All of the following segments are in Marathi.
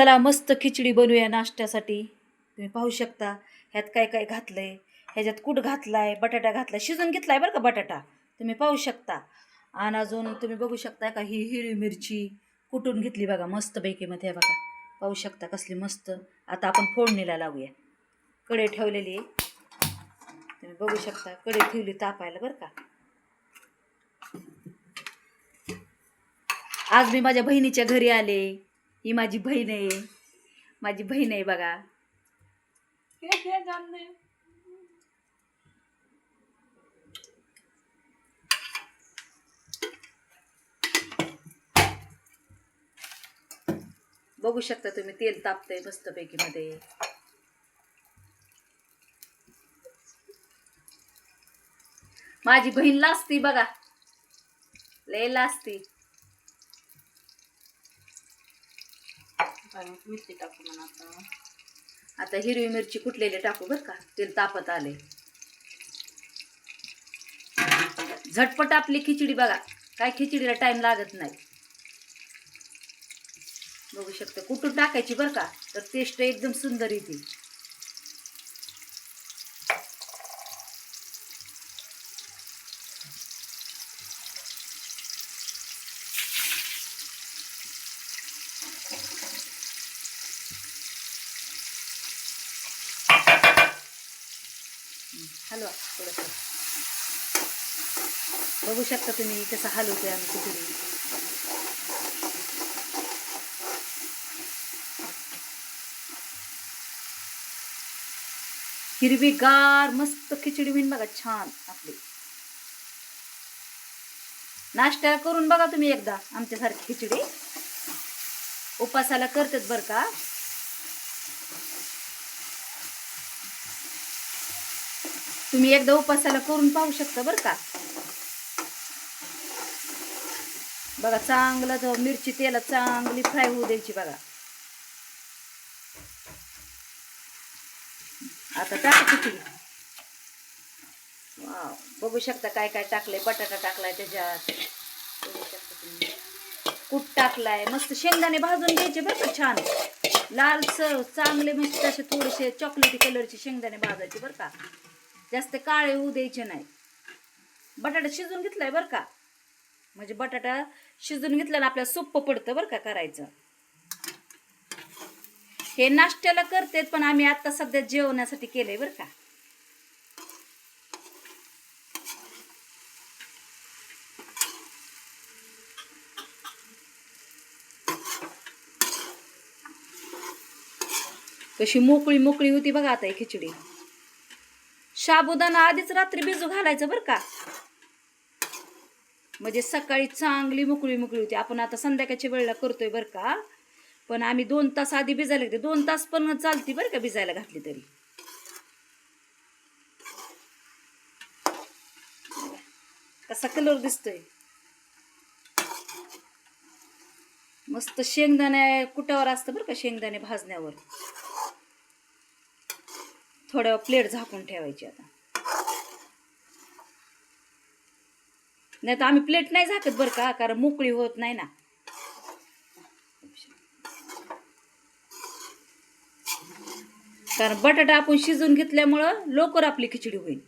चला मस्त खिचडी बनवूया नाश्त्यासाठी. तुम्ही पाहू शकता ह्यात काय काय घातलंय. ह्याच्यात कूट घातलाय, बटाटा घातलाय, शिजून घेतलाय बरं का बटाटा, तुम्ही पाहू शकता. आणि अजून तुम्ही बघू शकता का ही हिरवी मिरची कुटून घेतली बघा मस्तपैकी मध्ये बघा, पाहू शकता कसली मस्त. आता आपण फोडणीला लावूया. कढई ठेवलेली आहे, तुम्ही बघू शकता. कढई ठेवली तापायला बरं का. आज मी माझ्या बहिणीच्या घरी आले. ही माझी बहीण आहे, माझी बहीण आहे बघा. बघू शकता तुम्ही, तेल तापतंय मस्तपैकी मध्ये. माझी बहीण लाजती बघा, लय लाजती. मिरची टाकू म्हणा. आता हिरवी मिरची कुटलेली टाकू बरं का. तेल तापत आले. झटपट आपली खिचडी बघा, काय खिचडीला टाइम लागत नाही. बघू शकता कुठून टाकायची बरं का, तर टेस्ट एकदम सुंदर येते. हलवा थोडंसं. बघू शकता तुम्ही कसं हलवते आम्ही खिचडी. हिरवीगार मस्त खिचडी होईन बघा, छान आपली. नाश्ता करून बघा तुम्ही एकदा आमच्यासारखी खिचडी. उपासाला करतात बरं का. तुम्ही एकदा उपासाला करून पाहू शकता बरं का. बघा चांगलं तर मिरची तेलात चांगली फ्राय होऊ द्यायची बघा. आता टाका खिचडी. वाव, बघू शकता काय काय टाकलंय. बटाटा टाकलाय त्याच्यात, बघू शकता तुम्ही. कूट टाकलाय, मस्त शेंगदाणे भाजून घ्यायचे बरं का, छान लालसर चांगले मस्त असे थोडेसे चॉकलेटी कलरचे शेंगदाणे भाजायचे बरं का. जास्त काळे होऊ द्यायचे नाही. बटाटा शिजून घेतलाय बरं का, म्हणजे बटाटा शिजून घेतल्यानं आपल्याला सोपं पडतं बरं का करायचं. हे नाश्त्याला करतेत, पण आम्ही आता सध्या जेवण्यासाठी केलंय बरं का. कशी मोकळी मोकळी होती बघा आता ही खिचडी. साबुदाणा आधीच रात्री भिजू घालायचं बरं का, म्हणजे सकाळी चांगली मोकळी मोकळी होती. आपण आता संध्याकाळच्या वेळेला करतोय बरं का, पण आम्ही 2 तास आधी भिजायला घेते. 2 तास पण चालती बरं का भिजायला घातली तरी. कसा कलर दिसतोय मस्त. शेंगदाणे कुटावर असतं बरं का, शेंगदाणे भाजण्यावर. थोड्या प्लेट झाकून ठेवायची आता, नाही तर आम्ही प्लेट नाही झाकत बरं का, कारण मोकळी होत नाही ना. कारण बटाटा आपण शिजून घेतल्यामुळं लवकर आपली खिचडी होईल.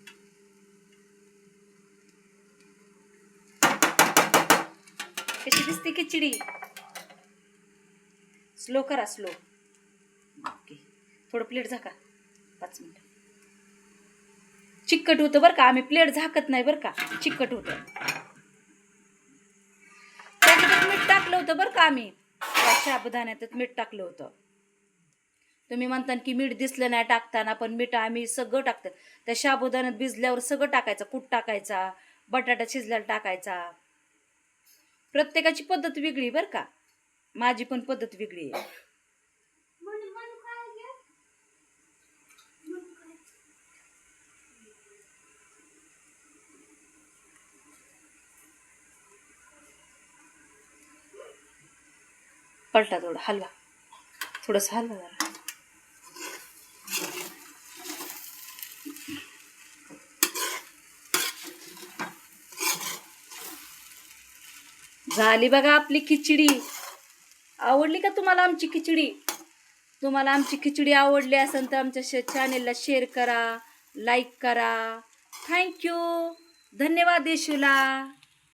कशी दिसते खिचडी. स्लो करा, स्लो. ओके, थोडं प्लेट झाका 5 मिनिट. चिकट होतं बरं का, आम्ही प्लेट झाकत नाही बरं का, चिकट होतं. त्याच्यात मीठ टाकलं होतं बरं का, आम्ही साबुदाण्यात मीठ टाकलं होतं. तुम्ही म्हणता की मीठ दिसलं नाही टाकताना, पण मीठ आम्ही सगळं टाकतं. त्या साबुदाण्यात भिजल्यावर सगळं टाकायचं. कूट टाकायचा, बटाटा शिजल्याला टाकायचा. प्रत्येकाची पद्धत वेगळी बरं का, माझी पण पद्धत वेगळी आहे. पलटा थोडा, हलवा थोडंसं, हलवा जरा. झाली बघा आपली खिचडी. आवडली का तुम्हाला आमची खिचडी? तुम्हाला आमची खिचडी आवडली असेल तर आमच्या चॅनेलला शेअर करा, लाईक करा. थँक्यू. धन्यवाद येशूला.